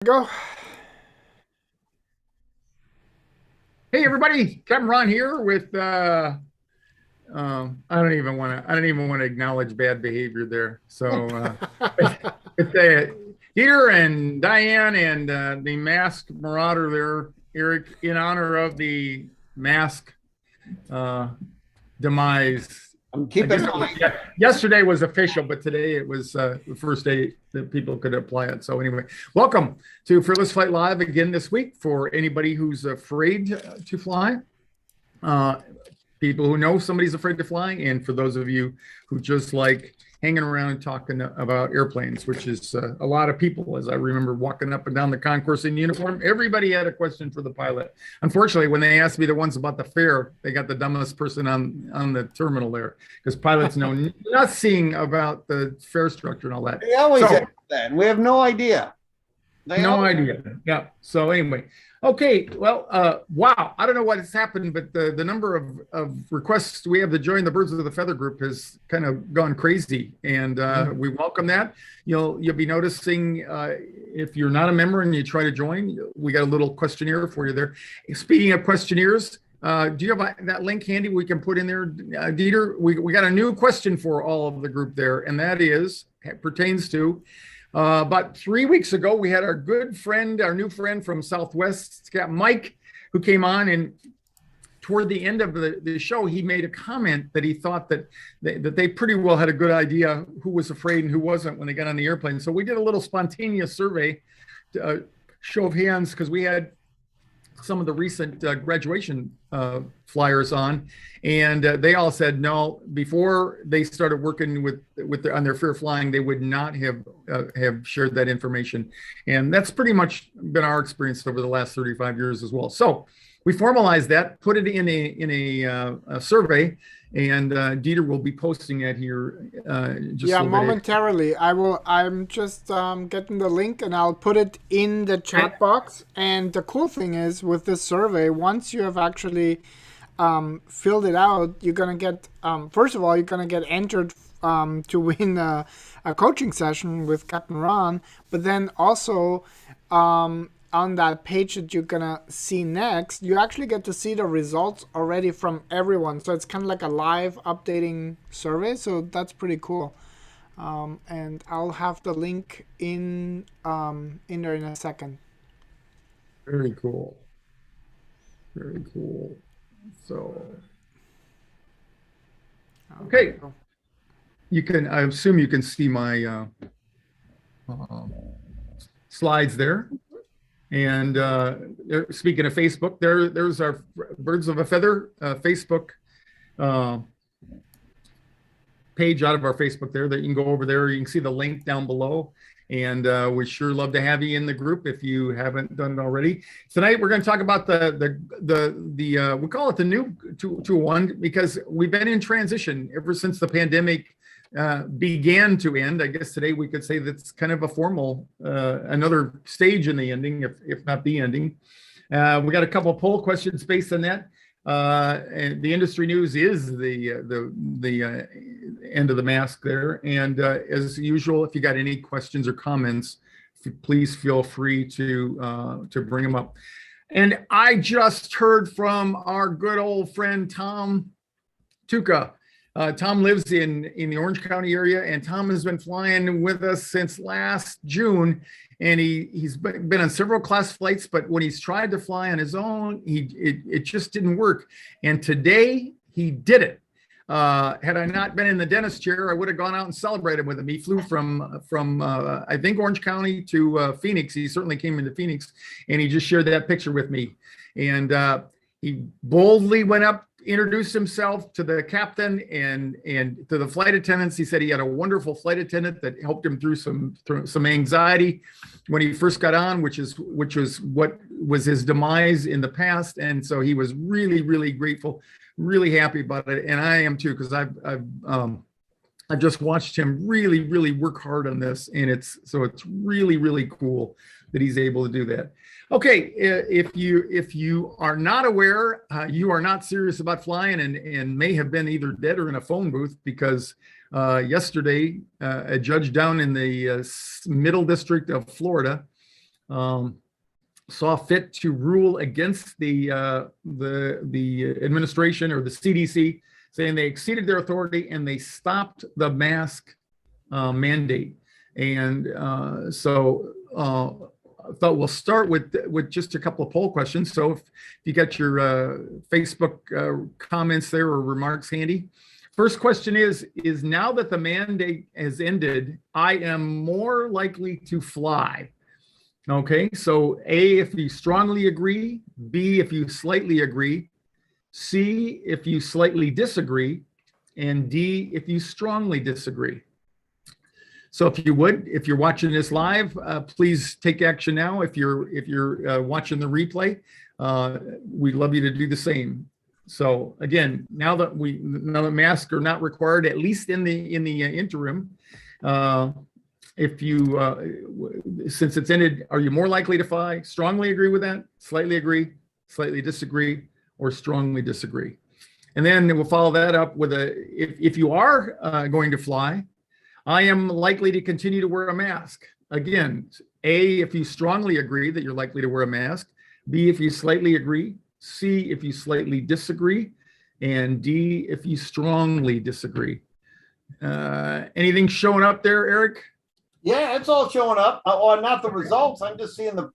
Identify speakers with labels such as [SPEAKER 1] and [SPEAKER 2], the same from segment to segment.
[SPEAKER 1] Go.
[SPEAKER 2] Hey everybody, Captain Ron here with I don't even want to acknowledge bad behavior there. It's Dieter and Diane and the masked marauder there, Eric, in honor of the mask uh demise.
[SPEAKER 1] I'm
[SPEAKER 2] I
[SPEAKER 1] keeping
[SPEAKER 2] guess yesterday was official, but today it was the first day that people could apply it. So anyway, welcome to Fearless Flight Live again this week for anybody who's afraid to fly, uh, people who know somebody's afraid to fly, and for those of you who just like hanging around and talking about airplanes, which is a lot of people. As I remember walking up and down the concourse in uniform, everybody had a question for the pilot. Unfortunately, when they asked me the ones about the fare, they got the dumbest person on the terminal there, because pilots know nothing about the fare structure and all that.
[SPEAKER 1] They always
[SPEAKER 2] So
[SPEAKER 1] have that. We have no idea. They
[SPEAKER 2] no
[SPEAKER 1] always.
[SPEAKER 2] idea. Yeah. So anyway, okay. Well, wow. I don't know what has happened, but the number of requests we have to join the Birds of the Feather group has kind of gone crazy, and we welcome that. You'll be noticing if you're not a member and you try to join, we got a little questionnaire for you there. Speaking of questionnaires. Do you have that link handy we can put in there, Dieter? We got a new question for all of the group there, and that is pertains to about 3 weeks ago, we had our good friend, our new friend from Southwest, Capt Mike, who came on, and toward the end of the show, he made a comment that he thought that they pretty well had a good idea who was afraid and who wasn't when they got on the airplane. So we did a little spontaneous survey, show of hands, because we had some of the recent graduation flyers on, and they all said no. Before they started working on their fear of flying, they would not have shared that information, and that's pretty much been our experience over the last 35 years as well. So we formalized that, put it in a survey, and Dieter will be posting that here just
[SPEAKER 3] Yeah,
[SPEAKER 2] a little bit.
[SPEAKER 3] momentarily. I'm just getting the link and I'll put it in the chat box. And the cool thing is with this survey, once you have actually filled it out, you're gonna get first of all, you're gonna get entered to win a coaching session with Captain Ron. But then also on that page that you're gonna see next, you actually get to see the results already from everyone. So it's kind of like a live updating survey. So that's pretty cool. And I'll have the link in there in a second.
[SPEAKER 2] Very cool. Very cool. So, okay. I assume you can see my um, slides there. And speaking of Facebook, there's our Birds of a Feather Facebook page out of our Facebook there that you can go over there. You can see the link down below. And we'd sure love to have you in the group if you haven't done it already. Tonight we're going to talk about the we call it the new 201, because we've been in transition ever since the pandemic began to end. I guess today we could say that's kind of a formal another stage in the ending, if not the ending. We got a couple of poll questions based on that. And the industry news is the end of the mask there. And as usual, if you got any questions or comments, please feel free to bring them up. And I just heard from our good old friend Tom Tuca. Tom lives in the Orange County area, and Tom has been flying with us since last June. And he's been on several class flights, but when he's tried to fly on his own, it just didn't work. And today he did it. Had I not been in the dentist chair, I would have gone out and celebrated with him. He flew from I think Orange County to Phoenix. He certainly came into Phoenix, and he just shared that picture with me. And he boldly went up, introduced himself to the captain and to the flight attendants. He said he had a wonderful flight attendant that helped him through some anxiety when he first got on, which was what was his demise in the past. And so he was really, really grateful, really happy about it. And I am too, because I've just watched him really, really work hard on this. And it's really, really cool that he's able to do that. Okay, if you are not aware, you are not serious about flying and may have been either dead or in a phone booth, because yesterday a judge down in the Middle District of Florida saw fit to rule against the administration or the CDC, saying they exceeded their authority and they stopped the mask mandate. And so I thought we'll start with just a couple of poll questions. So if you got your Facebook comments there or remarks handy. First question is now that the mandate has ended, I am more likely to fly. Okay, so A, if you strongly agree, B, if you slightly agree, C, if you slightly disagree, and D, if you strongly disagree. So if you're watching this live, please take action now. If you're watching the replay, we'd love you to do the same. So again, now that masks are not required, at least in the interim, if you since it's ended, are you more likely to fly? Strongly agree with that? Slightly agree? Slightly disagree? Or strongly disagree? And then we'll follow that up with if you are going to fly, I am likely to continue to wear a mask. Again, A, if you strongly agree that you're likely to wear a mask. B, if you slightly agree. C, if you slightly disagree. And D, if you strongly disagree. Anything showing up there, Eric?
[SPEAKER 1] Yeah, it's all showing up. Oh, not the results. I'm just seeing the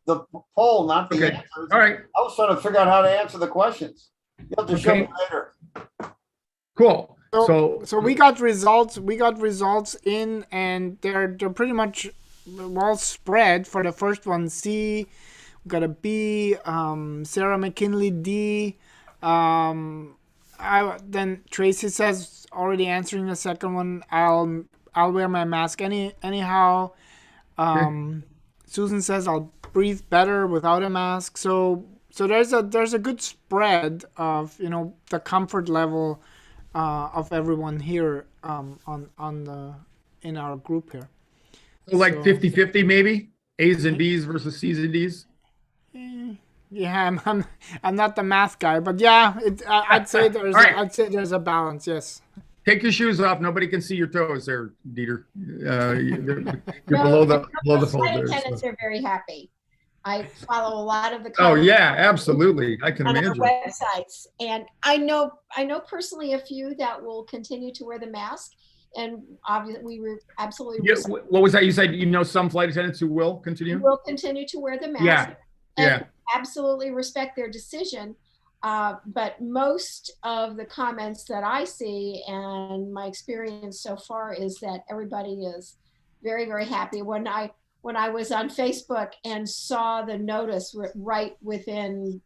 [SPEAKER 1] poll, not the answers.
[SPEAKER 2] All right.
[SPEAKER 1] I was trying to figure out how to answer the questions. You'll have to show me later.
[SPEAKER 2] Cool.
[SPEAKER 3] So we got results. We got results in, and they're pretty much well spread. For the first one, C, we got a B. Sarah McKinley, D. Then Tracy says, already answering the second one, I'll wear my mask anyhow. Susan says I'll breathe better without a mask. So there's a good spread of the comfort level of everyone here in our group here.
[SPEAKER 2] So like 50-50 maybe? A's and B's versus C's and D's?
[SPEAKER 3] Yeah, I'm not the math guy, but yeah, I'd say there's a balance, yes.
[SPEAKER 2] Take your shoes off. Nobody can see your toes there, Dieter. You're below the fold there.
[SPEAKER 4] Attendants are very happy. I follow a lot of the
[SPEAKER 2] oh yeah, absolutely. I can imagine.
[SPEAKER 4] On our websites, and I know personally a few that will continue to wear the mask, and obviously we were absolutely.
[SPEAKER 2] Yeah, what was that you said? Some flight attendants who will continue.
[SPEAKER 4] Will continue to wear the mask.
[SPEAKER 2] Yeah,
[SPEAKER 4] and absolutely respect their decision. But most of the comments that I see and my experience so far is that everybody is very, very happy. When I was on Facebook and saw the notice right within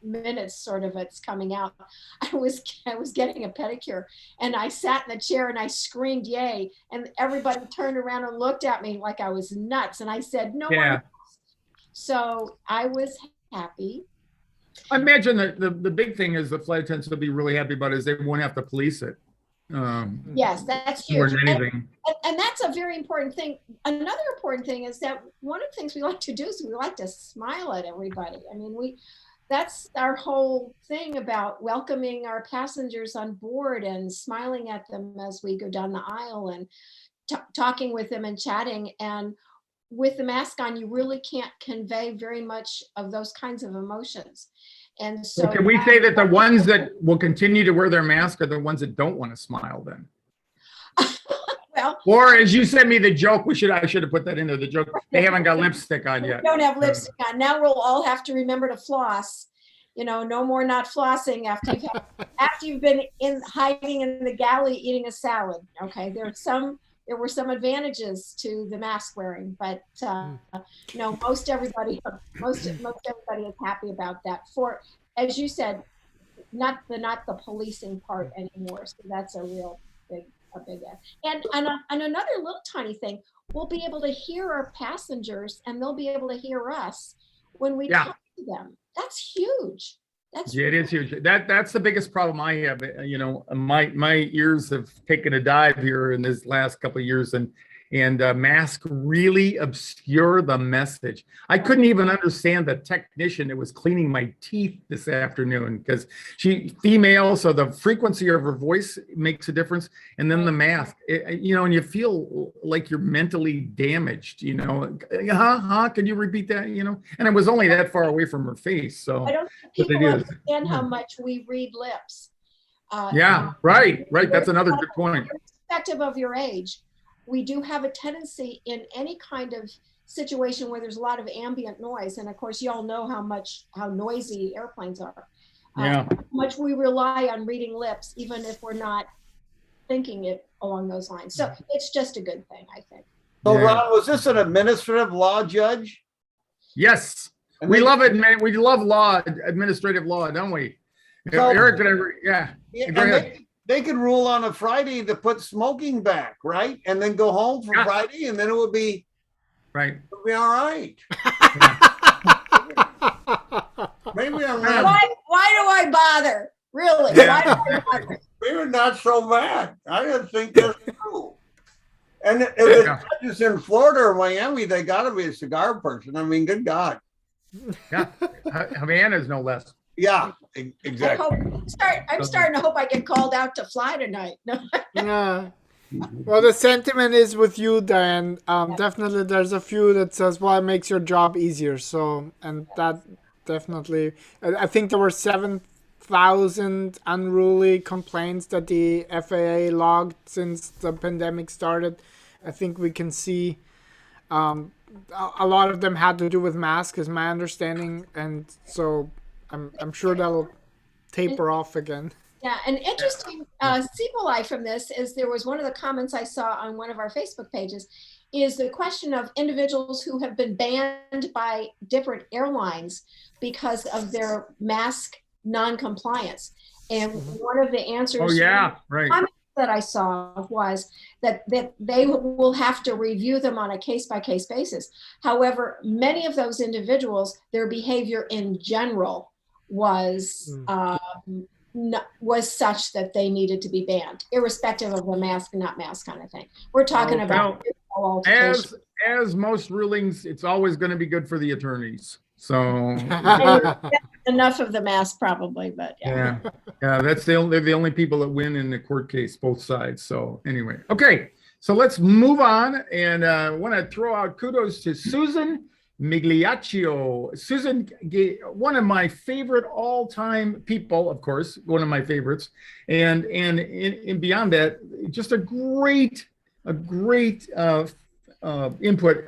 [SPEAKER 4] minutes sort of it's coming out, I was getting a pedicure, and I sat in the chair and I screamed yay, and everybody turned around and looked at me like I was nuts, and I said no more. So I was happy.
[SPEAKER 2] I imagine that the big thing is the flight attendants will be really happy about is they won't have to police it.
[SPEAKER 4] Yes, that's huge. And that's a very important thing. Another important thing is that one of the things we like to do is we like to smile at everybody. I mean, that's our whole thing about welcoming our passengers on board and smiling at them as we go down the aisle and talking with them and chatting. And with the mask on, you really can't convey very much of those kinds of emotions. And so
[SPEAKER 2] can we say that the ones that will continue to wear their mask are the ones that don't want to smile then?
[SPEAKER 4] Well,
[SPEAKER 2] or as you sent me the joke, I should have put that into the joke. They haven't got lipstick on yet.
[SPEAKER 4] They don't have lipstick on. Now we'll all have to remember to floss. No more not flossing after you've been hiding in the galley eating a salad. Okay, there were some advantages to the mask wearing, but most everybody is happy about that. For, as you said, not the policing part anymore. So that's a real big and another little tiny thing, we'll be able to hear our passengers and they'll be able to hear us when we talk to them. That's huge.
[SPEAKER 2] It is huge. That's the biggest problem I have. My ears have taken a dive here in this last couple of years, and masks really obscure the message. I couldn't even understand the technician that was cleaning my teeth this afternoon because she female, so the frequency of her voice makes a difference, and then the mask, and you feel like you're mentally damaged. Can you repeat that? And it was only that far away from her face, so
[SPEAKER 4] I don't think people understand how much we read lips.
[SPEAKER 2] Right. That's another good point.
[SPEAKER 4] Irrespective of your age, we do have a tendency in any kind of situation where there's a lot of ambient noise, and of course, you all know how noisy airplanes are. How much we rely on reading lips, even if we're not thinking it along those lines. So it's just a good thing, I think.
[SPEAKER 1] So, Ron, was this an administrative law judge?
[SPEAKER 2] Yes, we love it, man. We love law, administrative law, don't we?
[SPEAKER 1] So,
[SPEAKER 2] Eric, go ahead.
[SPEAKER 1] They could rule on a Friday to put smoking back, right? And then go home for Friday, and then it would be
[SPEAKER 2] right.
[SPEAKER 1] It'll be all right. Maybe I'm not.
[SPEAKER 4] Why do I bother? Really? Why do I bother?
[SPEAKER 1] Maybe not so bad. I don't think that's true. And if the judges in Florida or Miami, they got to be a cigar person. I mean, good God.
[SPEAKER 2] Yeah, Havana's no less.
[SPEAKER 1] Yeah, exactly.
[SPEAKER 4] I'm starting to hope I get called out to fly tonight.
[SPEAKER 3] Yeah. Well, the sentiment is with you, Diane. Definitely, there's a few that says, "Well, it makes your job easier." So, and that definitely, I think there were 7,000 unruly complaints that the FAA logged since the pandemic started. I think we can see a lot of them had to do with masks, is my understanding, and so I'm sure that'll taper off again.
[SPEAKER 4] Yeah, an interesting sequelae from this is there was one of the comments I saw on one of our Facebook pages is the question of individuals who have been banned by different airlines because of their mask non-compliance. And one of the answers that I saw was that they will have to review them on a case-by-case basis. However, many of those individuals, their behavior in general was such that they needed to be banned, irrespective of the mask and not mask kind of thing. We're talking about
[SPEAKER 2] as most rulings, it's always going to be good for the attorneys. So
[SPEAKER 4] enough of the mask, probably, but
[SPEAKER 2] yeah, that's they're the only people that win in the court case, both sides. So anyway, okay, so let's move on, and I want to throw out kudos to Susan Migliaccio. Susan, one of my favorite all-time people, of course, one of my favorites, and beyond that, just a great input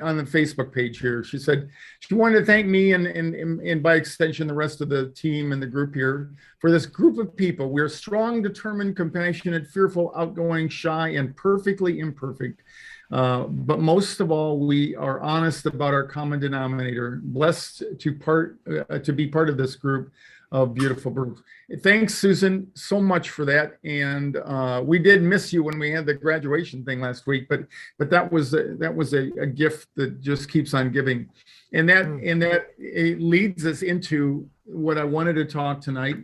[SPEAKER 2] on the Facebook page here. She said she wanted to thank me and by extension the rest of the team and the group here for this group of people. We're strong, determined, compassionate, fearful, outgoing, shy, and perfectly imperfect. But most of all, we are honest about our common denominator. Blessed to be part of this group of beautiful groups. Thanks, Susan, so much for that. And we did miss you when we had the graduation thing last week, but that was a gift that just keeps on giving. And that it leads us into what I wanted to talk tonight.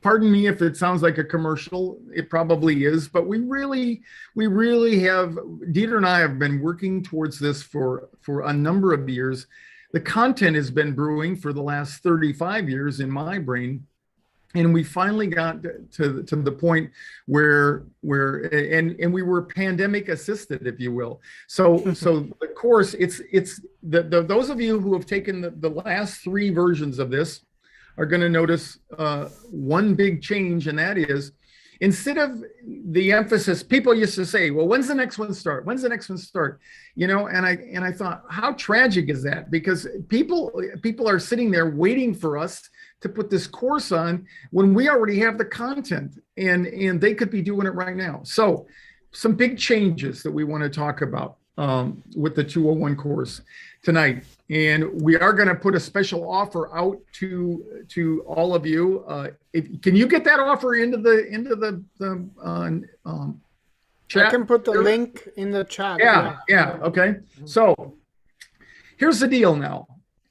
[SPEAKER 2] Pardon me if it sounds like a commercial. It probably is, but we really have, Dieter and I have been working towards this for a number of years. The content has been brewing for the last 35 years in my brain. And we finally got to the point where we were pandemic assisted, if you will. So the course, it's those of you who have taken the last 3 versions of this are going to notice one big change, and that is, instead of the emphasis, people used to say, well, when's the next one start? When's the next one start? And I thought, how tragic is that? Because people are sitting there waiting for us to put this course on when we already have the content, and they could be doing it right now. So some big changes that we want to talk about with the 201 course tonight. And we are going to put a special offer out to all of you. Can you get that offer into the chat?
[SPEAKER 3] I can put the link in the chat.
[SPEAKER 2] Yeah. Okay. So here's the deal now.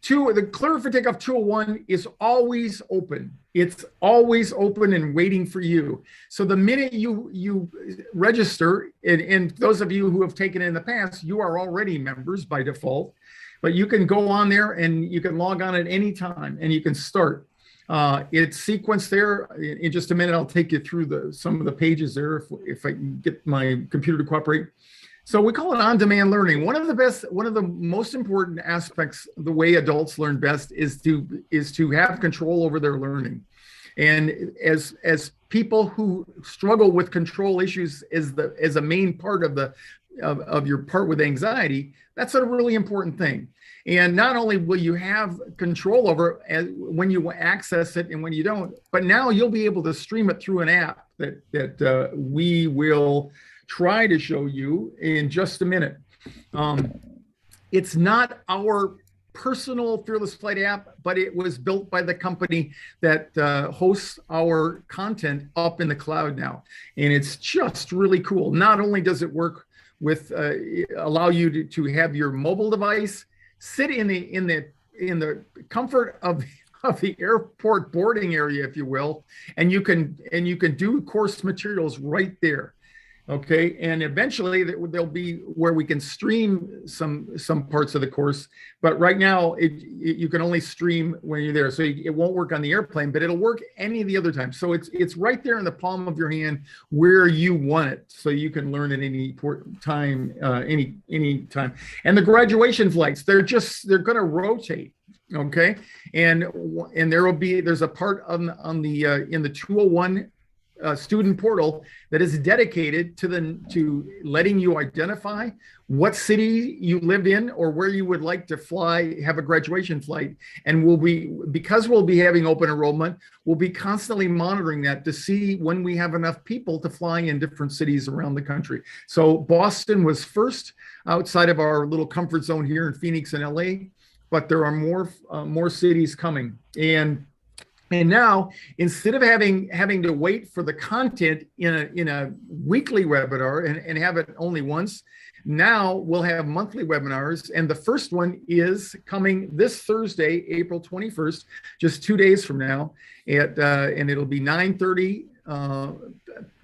[SPEAKER 2] the Clear for Takeoff 201 is always open. It's always open and waiting for you. So the minute you register, and those of you who have taken it in the past, you are already members by default, but you can go on there and you can log on at any time and you can start. It's sequenced there. In just a minute, I'll take you through some of the pages there if I can get my computer to cooperate. So we call it on-demand learning. One of the most important aspects, the way adults learn best, is to have control over their learning. And as people who struggle with control issues as a main part of your part with anxiety, that's a really important thing. And not only will you have control over it when you access it and when you don't, but now you'll be able to stream it through an app that we will try to show you in just a minute. It's not our personal FearlessFlight app, but it was built by the company that hosts our content up in the cloud now. And it's just really cool. Not only does it work with allow you to have your mobile device sit in the comfort of the airport boarding area, if you will, and you can do course materials right there. Okay, and eventually there'll be where we can stream some parts of the course, but right now you can only stream when you're there, so it won't work on the airplane, but it'll work any of the other times. So it's right there in the palm of your hand where you want it, so you can learn at any time, any time. And the graduation flights, they're going to rotate. Okay, and there's a part in the 201 student portal that is dedicated to letting you identify what city you live in or where you would like to have a graduation flight. And because we'll be having open enrollment, we'll be constantly monitoring that to see when we have enough people to fly in different cities around the country. So Boston was first outside of our little comfort zone here in Phoenix and LA, but there are more cities coming. And now, instead of having to wait for the content in a weekly webinar and have it only once, now we'll have monthly webinars. And the first one is coming this Thursday, April 21st, just 2 days from now, and it'll be 9:30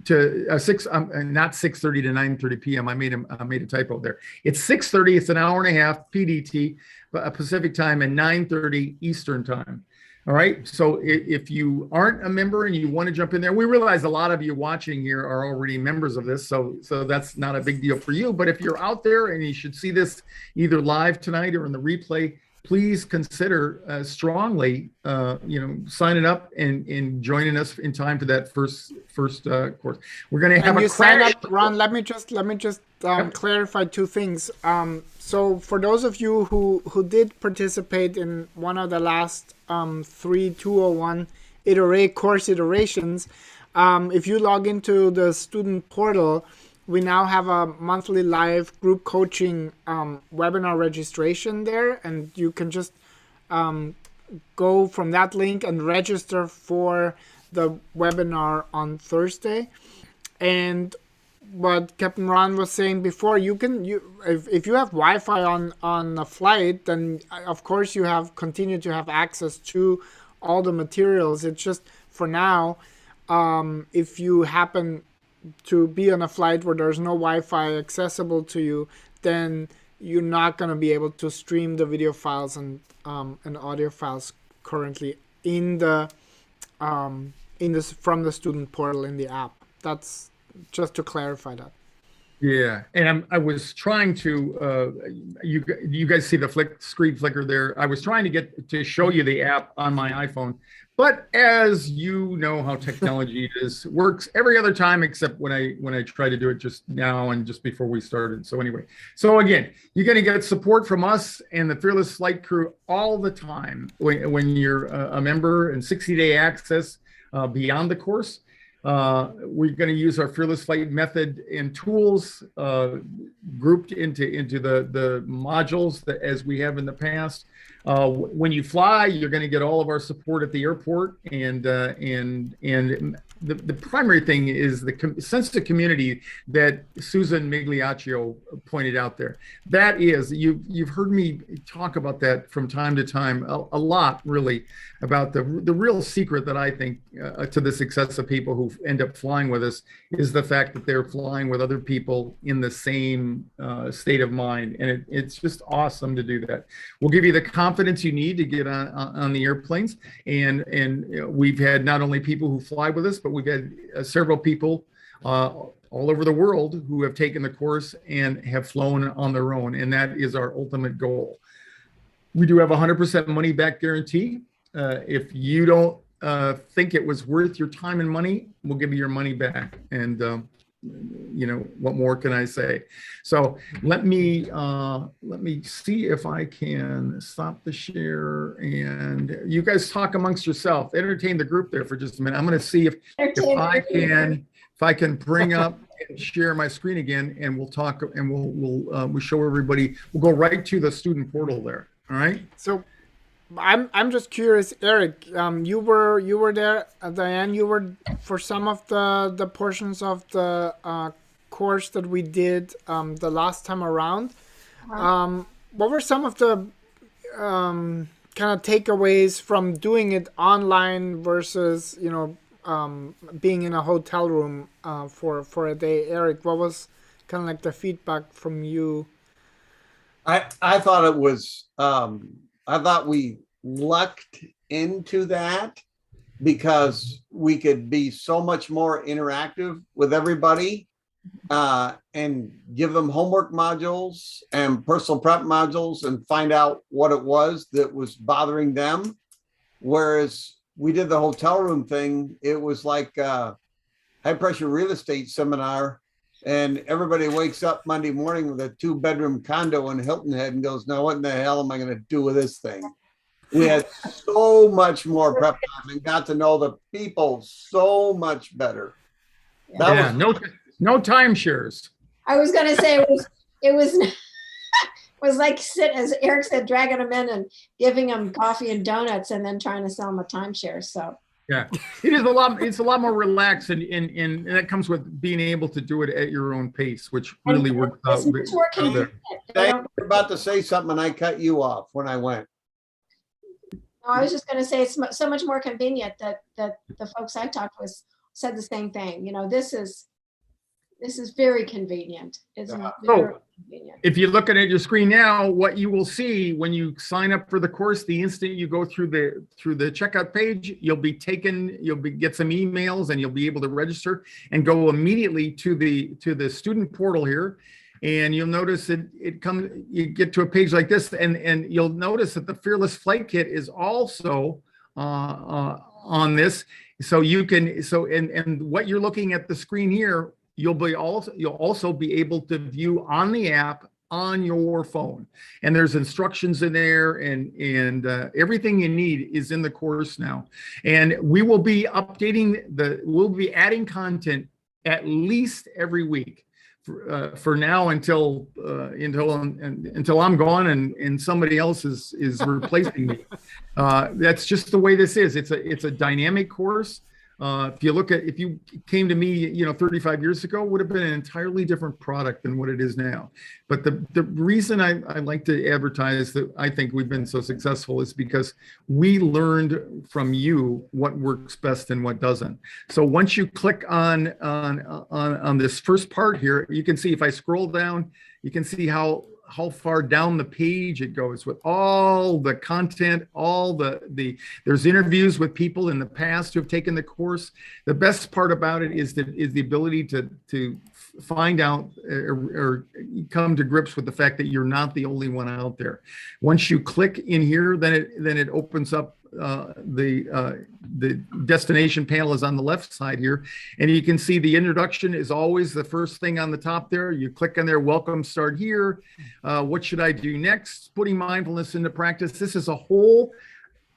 [SPEAKER 2] to 6, not 6:30 to 9:30 p.m. I made a typo there. It's 6:30. It's an hour and a half PDT, Pacific time, and 9:30 Eastern time. All right. So if you aren't a member and you want to jump in there, we realize a lot of you watching here are already members of this. So that's not a big deal for you. But if you're out there and you should see this either live tonight or in the replay, please consider strongly, signing up and joining us in time for that first course. We're going to have a crash.
[SPEAKER 3] Ron, let me just clarify two things. So for those of you who did participate in one of the last 3 201 course iterations, if you log into the student portal, we now have a monthly live group coaching webinar registration there, and you can just go from that link and register for the webinar on Thursday. And what Captain Ron was saying before, if you have Wi-Fi on a flight, then of course you continue to have access to all the materials. It's just for now, if you happen to be on a flight where there's no Wi-Fi accessible to you, then you're not going to be able to stream the video files and audio files currently from the student portal in the app. That's just to clarify that.
[SPEAKER 2] Yeah, and I was trying to, you guys see the screen flicker there. I was trying to show you the app on my iPhone, but as you know how technology works every other time except when I try to do it just now and just before we started. So anyway, again, you're going to get support from us and the FearlessFlight crew all the time when you're a member, and 60-day access beyond the course. We're going to use our FearlessFlight method and tools grouped into the modules as we have in the past. When you fly, you're going to get all of our support at the airport and the primary thing is the sense of community that Susan Migliaccio pointed out there. That is, you've heard me talk about that from time to time a lot, really, about the real secret that I think to the success of people who end up flying with us is the fact that they're flying with other people in the same state of mind, and it's just awesome to do that. We'll give you the confidence you need to get on the airplanes, and we've had not only people who fly with us, but we've had several people all over the world who have taken the course and have flown on their own, and that is our ultimate goal. We do have 100% money back guarantee. If you don't think it was worth your time and money, we'll give you your money back. And you know, what more can I say? So let me see if I can stop the share, and you guys talk amongst yourself. Entertain the group there for just a minute. I'm going to see if I can bring up and share my screen again, and we'll talk, and we'll show everybody. We'll go right to the student portal there. All right.
[SPEAKER 3] So I'm just curious, Eric. You were there, Diane. You were for some of the portions of the course that we did the last time around. What were some of the kind of takeaways from doing it online versus being in a hotel room for a day? Eric, what was kind of like the feedback from you?
[SPEAKER 1] I thought it was. I thought we lucked into that because we could be so much more interactive with everybody and give them homework modules and personal prep modules and find out what it was that was bothering them. Whereas we did the hotel room thing, it was like a high pressure real estate seminar, and everybody wakes up Monday morning with a 2-bedroom condo in Hilton Head and goes, now what in the hell am I going to do with this thing? We had so much more prep time and got to know the people so much better.
[SPEAKER 2] No timeshares.
[SPEAKER 4] I was going to say it was like as Eric said, dragging them in and giving them coffee and donuts and then trying to sell them a timeshare. So
[SPEAKER 2] yeah, it is a lot. It's a lot more relaxed, and that comes with being able to do it at your own pace, which really works out.
[SPEAKER 1] You're about to say something, and I cut you off when I went.
[SPEAKER 4] No, I was just going to say it's so much more convenient that the folks I talked with said the same thing. This is very convenient. It's very convenient. If
[SPEAKER 2] you're looking at your screen now, what you will see when you sign up for the course, the instant you go through the checkout page, you'll get some emails, and you'll be able to register and go immediately to the student portal here. And you'll notice you get to a page like this, and you'll notice that the Fearless Flight Kit is also on this. So you can, and what you're looking at the screen here, you'll also be able to view on the app on your phone, and there's instructions in there, and everything you need is in the course now. And we will be we'll be adding content at least every week for now until I'm gone and somebody else is replacing me. That's just the way this is. It's a dynamic course. If you came to me, 35 years ago, would have been an entirely different product than what it is now. But the reason I like to advertise that I think we've been so successful is because we learned from you what works best and what doesn't. So once you click on this first part here, you can see if I scroll down, you can see how far down the page it goes with all the content, there's interviews with people in the past who have taken the course. The best part about it is the ability to find out or come to grips with the fact that you're not the only one out there. Once you click in here, then it opens up the destination panel is on the left side here, and you can see the introduction is always the first thing on the top there. You click on there, welcome, start here. What should I do next? Putting mindfulness into practice. This is a whole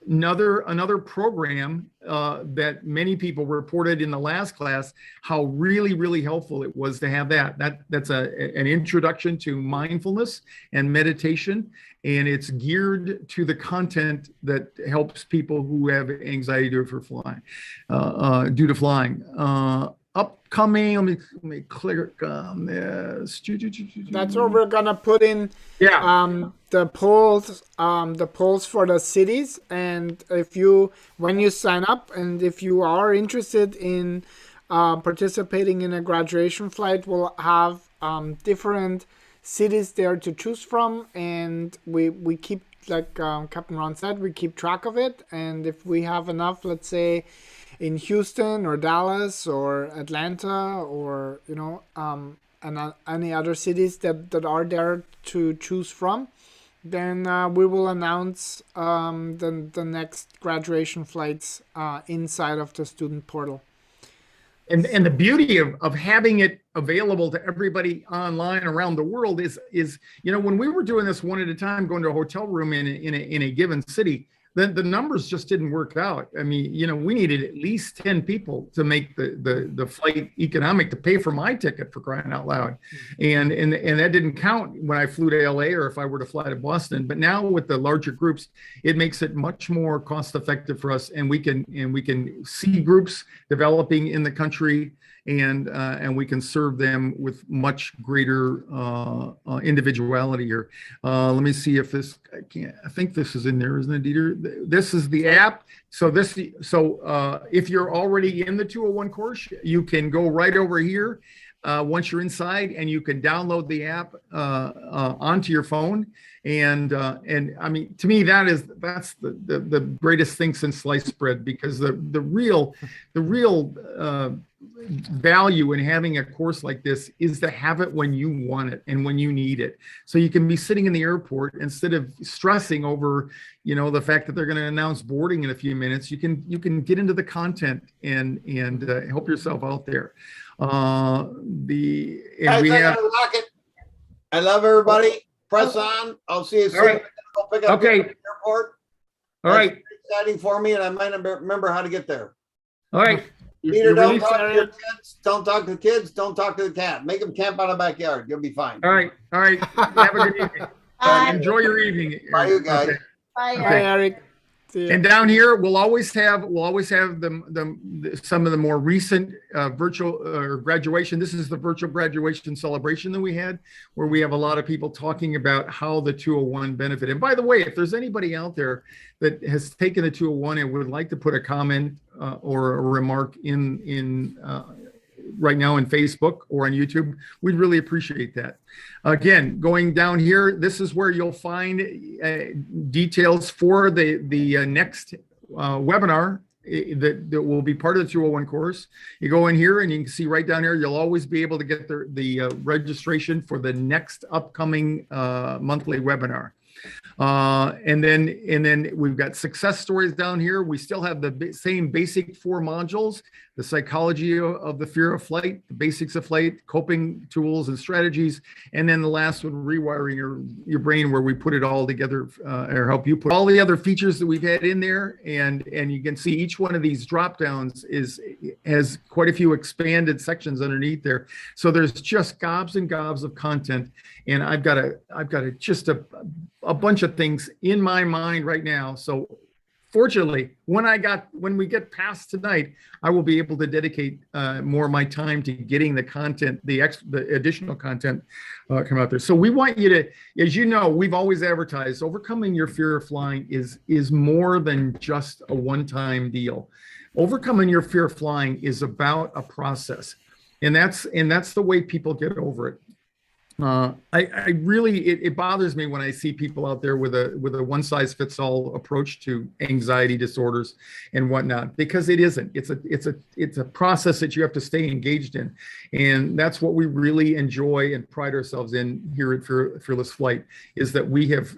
[SPEAKER 2] another program that many people reported in the last class, how really helpful it was to have that's an introduction to mindfulness and meditation, and it's geared to the content that helps people who have anxiety due to flying. Upcoming, let me click on this.
[SPEAKER 3] That's what we're gonna put in.
[SPEAKER 2] Yeah.
[SPEAKER 3] The polls for the cities, and when you sign up, and if you are interested in participating in a graduation flight, we'll have different cities there to choose from, and we keep, like Captain Ron said, we keep track of it, and if we have enough, let's say in Houston or Dallas or Atlanta or and any other cities that are there to choose from, then we will announce the next graduation flights inside of the student portal.
[SPEAKER 2] And the beauty of having it available to everybody online around the world is when we were doing this one at a time, going to a hotel room in a given city, then the numbers just didn't work out. I mean, we needed at least 10 people to make the flight economic, to pay for my ticket, for crying out loud. And that didn't count when I flew to LA or if I were to fly to Boston. But now with the larger groups, it makes it much more cost effective for us, and we can see groups developing in the country, and we can serve them with much greater individuality here. Let me see if this, I think this is in there, isn't it, Dieter? This is the app. So if you're already in the 201 course, you can go right over here once you're inside, and you can download the app onto your phone. And I mean, to me, that's the greatest thing since sliced bread, because the real value in having a course like this is to have it when you want it and when you need it. So you can be sitting in the airport, instead of stressing over, the fact that they're going to announce boarding in a few minutes, you can get into the content and help yourself out there.
[SPEAKER 1] I love everybody. Press on. I'll see you soon.
[SPEAKER 2] All right.
[SPEAKER 1] I'll pick up
[SPEAKER 2] Okay.
[SPEAKER 1] you at the airport.
[SPEAKER 2] All
[SPEAKER 1] That's
[SPEAKER 2] right.
[SPEAKER 1] exciting for me, and I might not remember how to get there.
[SPEAKER 2] All right.
[SPEAKER 1] Peter, don't talk to your kids. Don't talk to the kids. Don't talk to the cat. Make them camp out of the backyard. You'll be fine.
[SPEAKER 2] All right. Have a good evening. Enjoy your evening.
[SPEAKER 1] Bye, you guys.
[SPEAKER 2] Okay.
[SPEAKER 4] Bye.
[SPEAKER 3] Bye, Eric.
[SPEAKER 2] And down here, we'll always have some of the more recent virtual graduation. This is the virtual graduation celebration that we had, where we have a lot of people talking about how the 201 benefit. And by the way, if there's anybody out there that has taken the 201 and would like to put a comment or a remark in right now in Facebook or on YouTube, we'd really appreciate that. Again, going down here, this is where you'll find details for the next webinar that will be part of the 201 course. You go in here and you can see right down here, you'll always be able to get the registration for the next upcoming monthly webinar. And then we've got success stories down here. We still have the same basic 4 modules: the psychology of the fear of flight, the basics of flight, coping tools and strategies, and then the last one, rewiring your brain, where we put it all together, or help you put all the other features that we've had in there. And you can see each one of these drop downs has quite a few expanded sections underneath there. So there's just gobs and gobs of content, and I've got just a bunch of things in my mind right now. So fortunately, when we get past tonight, I will be able to dedicate more of my time to getting the content, the additional content come out there. So we want you to, as you know, we've always advertised, overcoming your fear of flying is more than just a one-time deal. Overcoming your fear of flying is about a process, and that's the way people get over it. I really, it bothers me when I see people out there with a one-size-fits-all approach to anxiety disorders and whatnot, because it isn't. It's a process that you have to stay engaged in, and that's what we really enjoy and pride ourselves in here at Fearless Flight, is that we have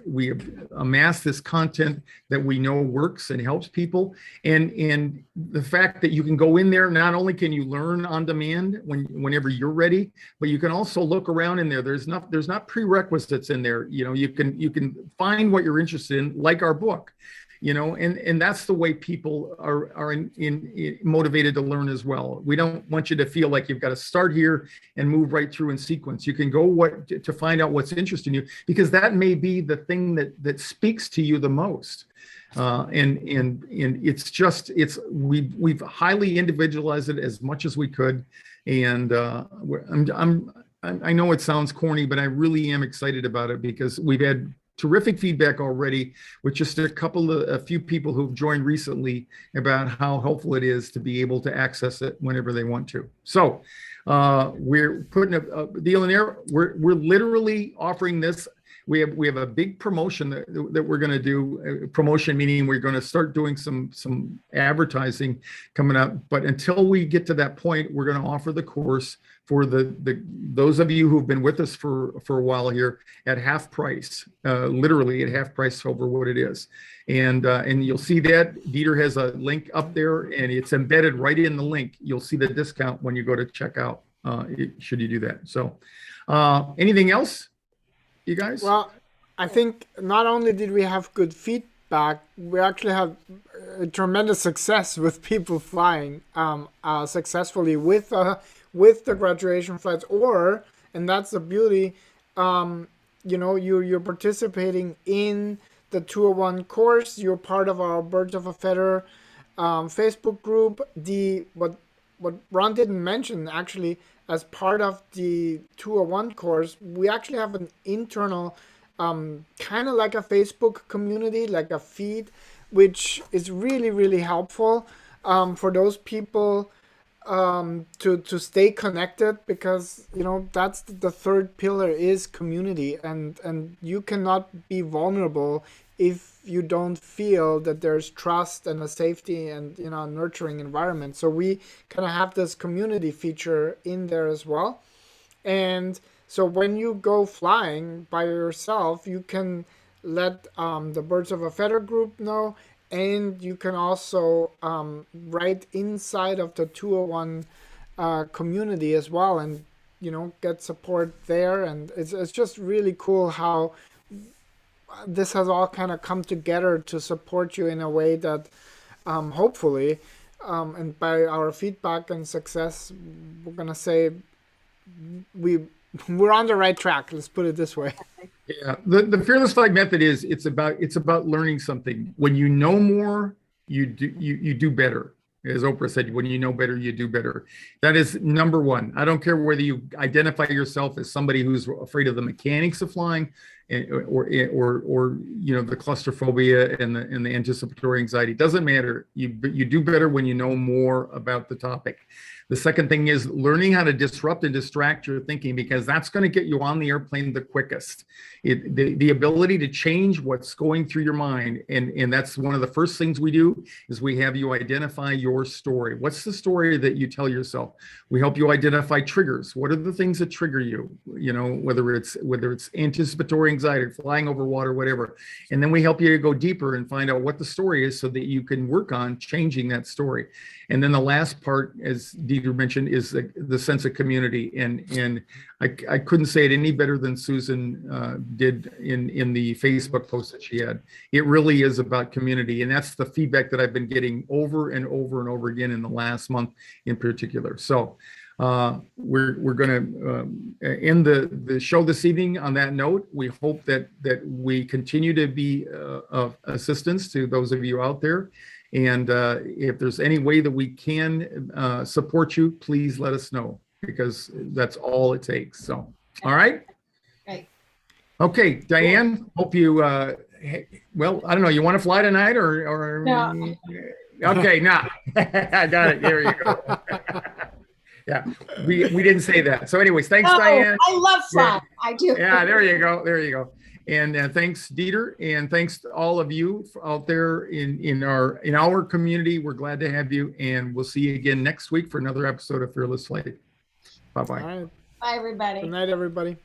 [SPEAKER 2] amassed this content that we know works and helps people, and the fact that you can go in there, not only can you learn on demand whenever you're ready, but you can also look around in there. There's not prerequisites in there. You can find what you're interested in, like our book. and that's the way people are in motivated to learn as well. We don't want you to feel like you've got to start here and move right through in sequence. You can go to find out what's interesting you, because that may be the thing that speaks to you the most. And we've highly individualized it as much as we could. And I know it sounds corny, but I really am excited about it, because we've had terrific feedback already with just a few people who've joined recently about how helpful it is to be able to access it whenever they want to. So we're putting a deal in there. We're literally offering this. We have a big promotion that we're going to do. Promotion meaning we're going to start doing some advertising coming up. But until we get to that point, we're going to offer the course for those of you who've been with us for a while here at half price, literally at half price over what it is. And you'll see that Dieter has a link up there, and it's embedded right in the link. You'll see the discount when you go to checkout, should you do that. So anything else, you guys?
[SPEAKER 3] Well, I think not only did we have good feedback, we actually have tremendous success with people flying successfully with the graduation flights, and that's the beauty, you're participating in the 201 course. You're part of our Birds of a Feather Facebook group. What Ron didn't mention, actually, as part of the 201 course, we actually have an internal kind of like a Facebook community, like a feed, which is really, really helpful for those people to stay connected, because that's the third pillar, is community, and you cannot be vulnerable if you don't feel that there's trust and a safety and nurturing environment. So we kind of have this community feature in there as well. And so when you go flying by yourself, you can let the Birds of a Feather group know, and you can also write inside of the 201 community as well, and get support there. And it's just really cool how this has all kind of come together to support you in a way that hopefully, and by our feedback and success, we're gonna say we're on the right track. Let's put it this way.
[SPEAKER 2] Yeah, the Fearless Flight method is it's about learning something. When you know more, you do better. As Oprah said, when you know better, you do better. That is number one. I don't care whether you identify yourself as somebody who's afraid of the mechanics of flying, or the claustrophobia and the anticipatory anxiety. Doesn't matter. You do better when you know more about the topic. The second thing is learning how to disrupt and distract your thinking, because that's going to get you on the airplane the quickest. The ability to change what's going through your mind. And that's one of the first things we do, is we have you identify your story. What's the story that you tell yourself? We help you identify triggers. What are the things that trigger you? Whether it's anticipatory anxiety, flying over water, whatever. And then we help you to go deeper and find out what the story is, so that you can work on changing that story. And then the last part, as Dieter mentioned, is the sense of community. And I couldn't say it any better than Susan did in the Facebook post that she had. It really is about community. And that's the feedback that I've been getting over and over and over again in the last month in particular. So we're going to end the show this evening on that note. We hope that we continue to be of assistance to those of you out there. And if there's any way that we can support you, please let us know, because that's all it takes. So, all right.
[SPEAKER 4] Right.
[SPEAKER 2] Okay, Diane, hope you, well, I don't know, you want to fly tonight or?
[SPEAKER 4] No.
[SPEAKER 2] Okay, no. I got it. There you go. Yeah, we didn't say that. So anyways, thanks, Diane.
[SPEAKER 4] I love flying.
[SPEAKER 2] Yeah.
[SPEAKER 4] I do.
[SPEAKER 2] Yeah, there you go. There you go. And thanks, Dieter, and thanks to all of you out there in our community. We're glad to have you, and we'll see you again next week for another episode of Fearless Flight. Bye-bye.
[SPEAKER 3] All right.
[SPEAKER 4] Bye, everybody.
[SPEAKER 3] Good night, everybody.